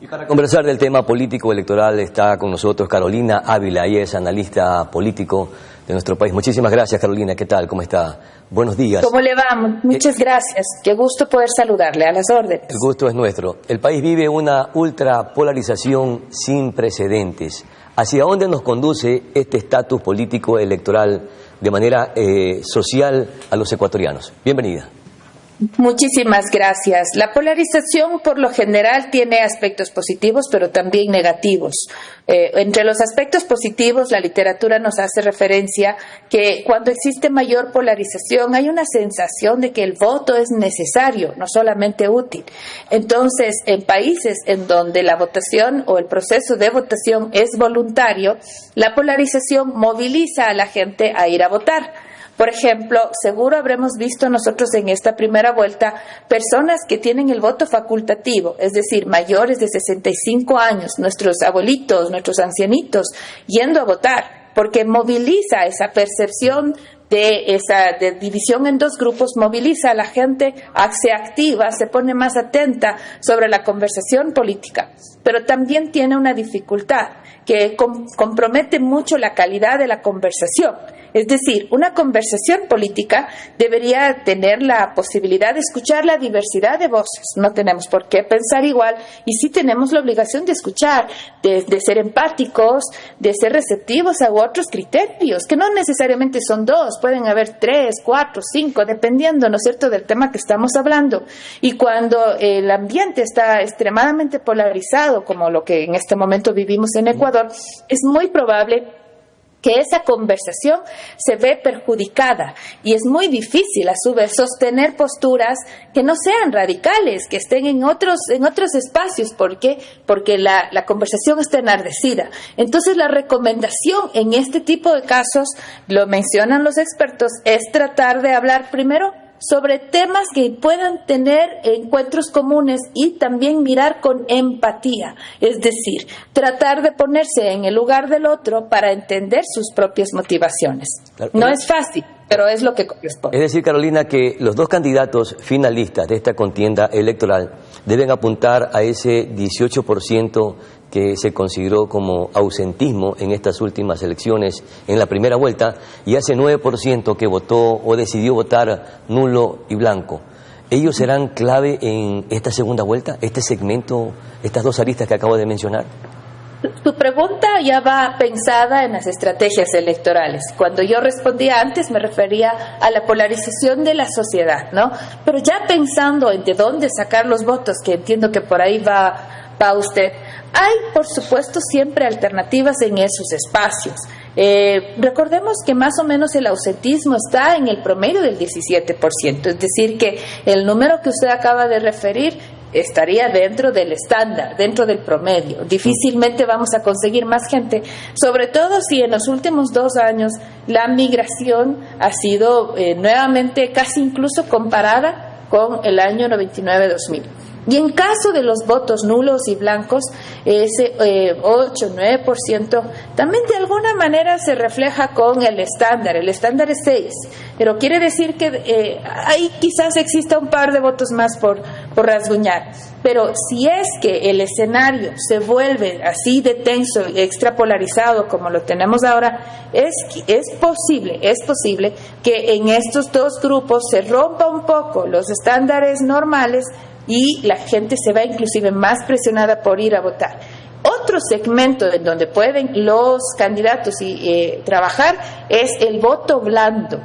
Y para conversar del tema político electoral está con nosotros Carolina Ávila, ella es analista político de nuestro país. Muchísimas gracias, Carolina. ¿Qué tal? ¿Cómo está? Buenos días. ¿Cómo le va? Muchas gracias. Qué gusto poder saludarle, a las órdenes. El gusto es nuestro. El país vive una ultrapolarización sin precedentes. ¿Hacia dónde nos conduce este estatus político electoral de manera social a los ecuatorianos? Bienvenida. Muchísimas gracias. La polarización por lo general tiene aspectos positivos, pero también negativos. Entre los aspectos positivos, la literatura nos hace referencia que cuando existe mayor polarización hay una sensación de que el voto es necesario, no solamente útil. Entonces, en países en donde la votación o el proceso de votación es voluntario, la polarización moviliza a la gente a ir a votar. Por ejemplo, seguro habremos visto nosotros en esta primera vuelta personas que tienen el voto facultativo, es decir, mayores de 65 años, nuestros abuelitos, nuestros ancianitos, yendo a votar, porque moviliza esa percepción de división en dos grupos, moviliza a la gente, se activa, se pone más atenta sobre la conversación política, pero también tiene una dificultad que compromete mucho la calidad de la conversación. Es decir, una conversación política debería tener la posibilidad de escuchar la diversidad de voces. No tenemos por qué pensar igual y sí tenemos la obligación de escuchar, de ser empáticos, de ser receptivos a otros criterios, que no necesariamente son dos, pueden haber 3, 4, 5, dependiendo, ¿no es cierto?, del tema que estamos hablando. Y cuando el ambiente está extremadamente polarizado, como lo que en este momento vivimos en Ecuador, es muy probable que esa conversación se ve perjudicada y es muy difícil a su vez sostener posturas que no sean radicales, que estén en otros espacios. ¿Por qué? Porque la conversación está enardecida. Entonces la recomendación en este tipo de casos, lo mencionan los expertos, es tratar de hablar primero sobre temas que puedan tener encuentros comunes y también mirar con empatía, es decir, tratar de ponerse en el lugar del otro para entender sus propias motivaciones. Claro, no es fácil, pero es lo que corresponde. Es decir, Carolina, que los dos candidatos finalistas de esta contienda electoral deben apuntar a ese 18% que se consideró como ausentismo en estas últimas elecciones en la primera vuelta y ese 9% que votó o decidió votar nulo y blanco. ¿Ellos serán clave en esta segunda vuelta, este segmento, estas dos aristas que acabo de mencionar? Tu pregunta ya va pensada en las estrategias electorales. Cuando yo respondía antes me refería a la polarización de la sociedad, ¿no? Pero ya pensando en de dónde sacar los votos, que entiendo que por ahí va usted, hay por supuesto siempre alternativas en esos espacios. Recordemos que más o menos el ausentismo está en el promedio del 17%, es decir que el número que usted acaba de referir estaría dentro del estándar, dentro del promedio. Difícilmente vamos a conseguir más gente, sobre todo si en los últimos 2 años la migración ha sido nuevamente casi incluso comparada con el año 99-2000. Y en caso de los votos nulos y blancos, ese 8-9% también de alguna manera se refleja con el estándar. El estándar es 6, pero quiere decir que ahí quizás exista un par de votos más por rasguñar. Pero si es que el escenario se vuelve así de tenso y extrapolarizado como lo tenemos ahora, es posible que en estos dos grupos se rompa un poco los estándares normales y la gente se va inclusive más presionada por ir a votar. Otro segmento en donde pueden los candidatos trabajar es el voto blando.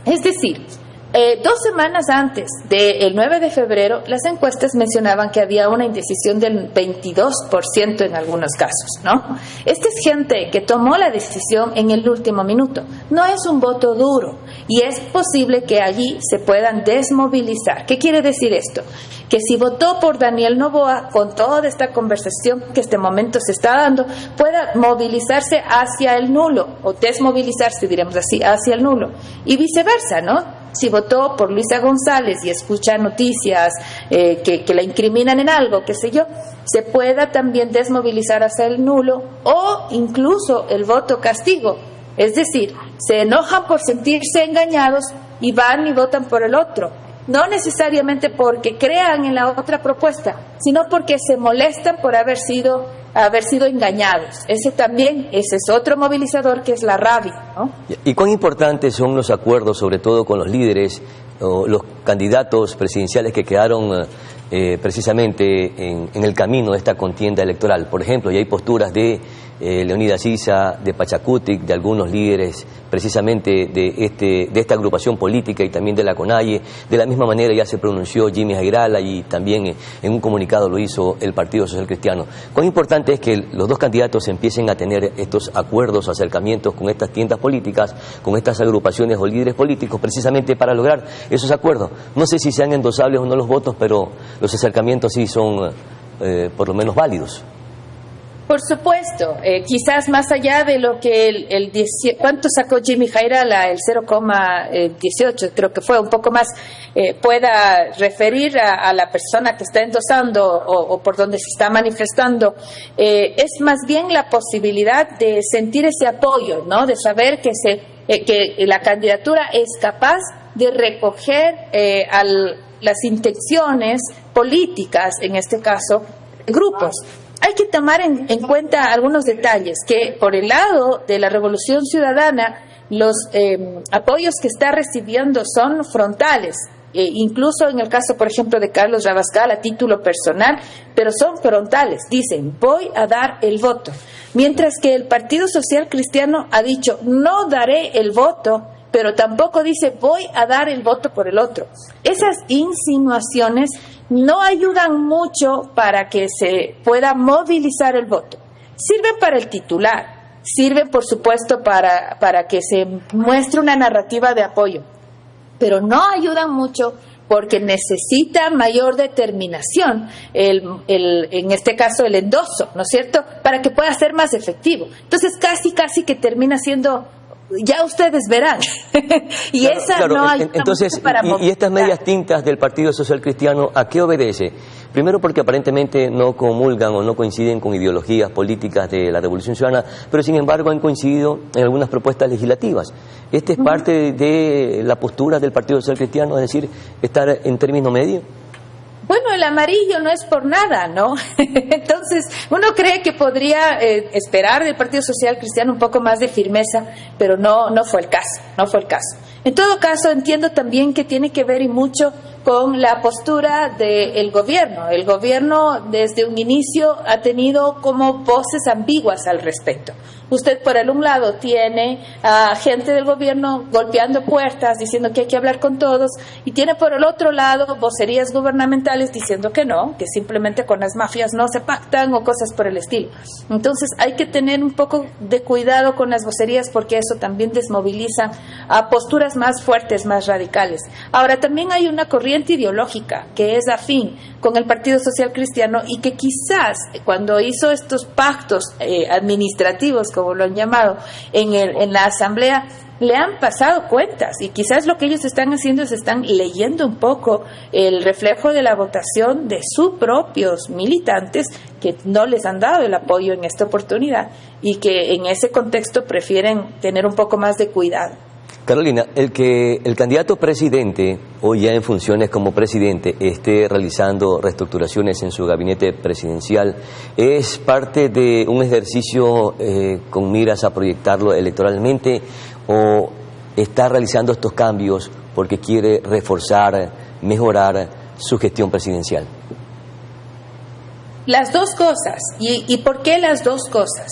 Es decir, 2 semanas antes del 9 de febrero, las encuestas mencionaban que había una indecisión del 22% en algunos casos, ¿no? Esta es gente que tomó la decisión en el último minuto. No es un voto duro y es posible que allí se puedan desmovilizar. ¿Qué quiere decir esto? Que si votó por Daniel Noboa, con toda esta conversación que este momento se está dando, pueda movilizarse hacia el nulo, o desmovilizarse, diremos así, hacia el nulo, y viceversa, ¿no? Si votó por Luisa González y escucha noticias que la incriminan en algo, qué sé yo, se pueda también desmovilizar hacia el nulo o incluso el voto castigo. Es decir, se enojan por sentirse engañados y van y votan por el otro. no necesariamente porque crean en la otra propuesta, sino porque se molestan por haber sido engañados. Ese es otro movilizador, que es la rabia, ¿no? ¿Y cuán importantes son los acuerdos, sobre todo con los líderes o los candidatos presidenciales que quedaron precisamente en el camino de esta contienda electoral? Por ejemplo, ya hay posturas de Leonidas Issa, de Pachacutic, de algunos líderes precisamente de esta agrupación política y también de la CONAIE. De la misma manera ya se pronunció Jimmy Jairala y también en un comunicado lo hizo el Partido Social Cristiano. ¿Cuán importante es que los dos candidatos empiecen a tener estos acuerdos, acercamientos con estas tiendas políticas, con estas agrupaciones o líderes políticos, precisamente para lograr esos acuerdos? No sé si sean endosables o no los votos, pero los acercamientos sí son por lo menos válidos. Por supuesto, quizás más allá de lo que ¿cuánto sacó Jimmy Jairala? El 0,18, creo que fue un poco más, pueda referir a la persona que está endosando o por donde se está manifestando. Es más bien la posibilidad de sentir ese apoyo, ¿no? De saber que la candidatura es capaz de recoger las intenciones políticas, en este caso, grupos. Hay que tomar en cuenta algunos detalles, que por el lado de la Revolución Ciudadana, los apoyos que está recibiendo son frontales, incluso en el caso, por ejemplo, de Carlos Rabascal a título personal, pero son frontales, dicen, voy a dar el voto. Mientras que el Partido Social Cristiano ha dicho, no daré el voto, pero tampoco dice, voy a dar el voto por el otro. Esas insinuaciones no ayudan mucho para que se pueda movilizar el voto. Sirven para el titular, sirven por supuesto para que se muestre una narrativa de apoyo, pero no ayudan mucho porque necesita mayor determinación, en este caso el endoso, ¿no es cierto?, para que pueda ser más efectivo. Entonces casi que termina siendo, ya ustedes verán. Y claro, esa no hay. Entonces, y estas medias tintas del Partido Social Cristiano, ¿a qué obedece? Primero porque aparentemente no comulgan o no coinciden con ideologías políticas de la Revolución Ciudadana, pero sin embargo han coincidido en algunas propuestas legislativas. ¿Este es parte de la postura del Partido Social Cristiano, es decir, estar en término medio? Bueno, el amarillo no es por nada, ¿no? Entonces, uno cree que podría esperar del Partido Social Cristiano un poco más de firmeza, pero no fue el caso. En todo caso, entiendo también que tiene que ver y mucho con la postura del gobierno. El gobierno desde un inicio ha tenido como voces ambiguas al respecto. Usted por un lado tiene a gente del gobierno golpeando puertas, diciendo que hay que hablar con todos, y tiene por el otro lado vocerías gubernamentales diciendo que no, que simplemente con las mafias no se pactan o cosas por el estilo. Entonces hay que tener un poco de cuidado con las vocerías porque eso también desmoviliza a posturas más fuertes, más radicales. Ahora también hay una corriente ideológica que es afín con el Partido Social Cristiano y que quizás cuando hizo estos pactos administrativos, como lo han llamado, en la Asamblea, le han pasado cuentas y quizás lo que ellos están haciendo es están leyendo un poco el reflejo de la votación de sus propios militantes que no les han dado el apoyo en esta oportunidad y que en ese contexto prefieren tener un poco más de cuidado. Carolina, el que el candidato presidente, hoy ya en funciones como presidente, esté realizando reestructuraciones en su gabinete presidencial, ¿es parte de un ejercicio con miras a proyectarlo electoralmente o está realizando estos cambios porque quiere reforzar, mejorar su gestión presidencial? Las dos cosas. ¿Y por qué las dos cosas?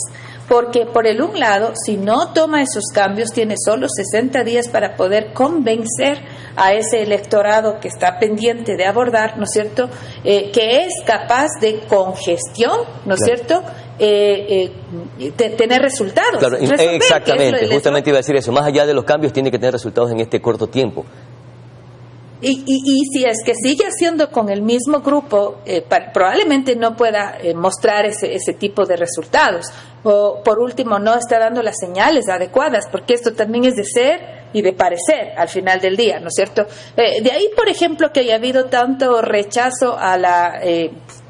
Porque por el un lado, si no toma esos cambios, tiene solo 60 días para poder convencer a ese electorado que está pendiente de abordar, ¿no es cierto?, que es capaz de con gestión, ¿no es cierto?, tener resultados. Claro, exactamente, justamente iba a decir eso, más allá de los cambios tiene que tener resultados en este corto tiempo. Y si es que sigue haciendo con el mismo grupo, probablemente no pueda mostrar ese tipo de resultados. O, por último, no está dando las señales adecuadas, porque esto también es de ser y de parecer al final del día, ¿no es cierto? De ahí, por ejemplo, que haya habido tanto rechazo a la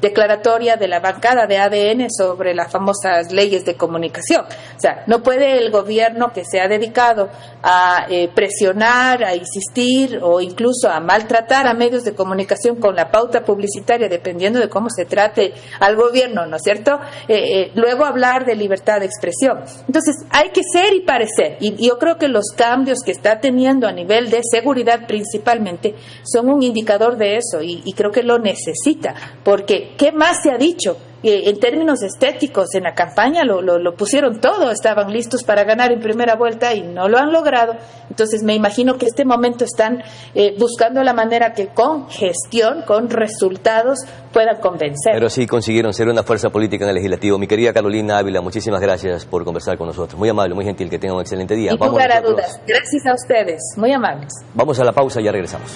declaratoria de la bancada de ADN sobre las famosas leyes de comunicación. O sea, no puede el gobierno que se ha dedicado a presionar, a insistir o incluso a maltratar a medios de comunicación con la pauta publicitaria, dependiendo de cómo se trate al gobierno, ¿no es cierto? Luego hablar de libertad de expresión. Entonces, hay que ser y parecer. Y yo creo que los cambios que está teniendo a nivel de seguridad principalmente son un indicador de eso y creo que lo necesita, porque ¿qué más se ha dicho? En términos estéticos, en la campaña lo pusieron todo, estaban listos para ganar en primera vuelta y no lo han logrado. Entonces me imagino que este momento están buscando la manera que con gestión, con resultados, puedan convencer. Pero sí consiguieron ser una fuerza política en el legislativo. Mi querida Carolina Ávila, muchísimas gracias por conversar con nosotros. Muy amable, muy gentil, que tengan un excelente día. Sin lugar a dudas. Gracias a ustedes, muy amables. Vamos a la pausa y ya regresamos.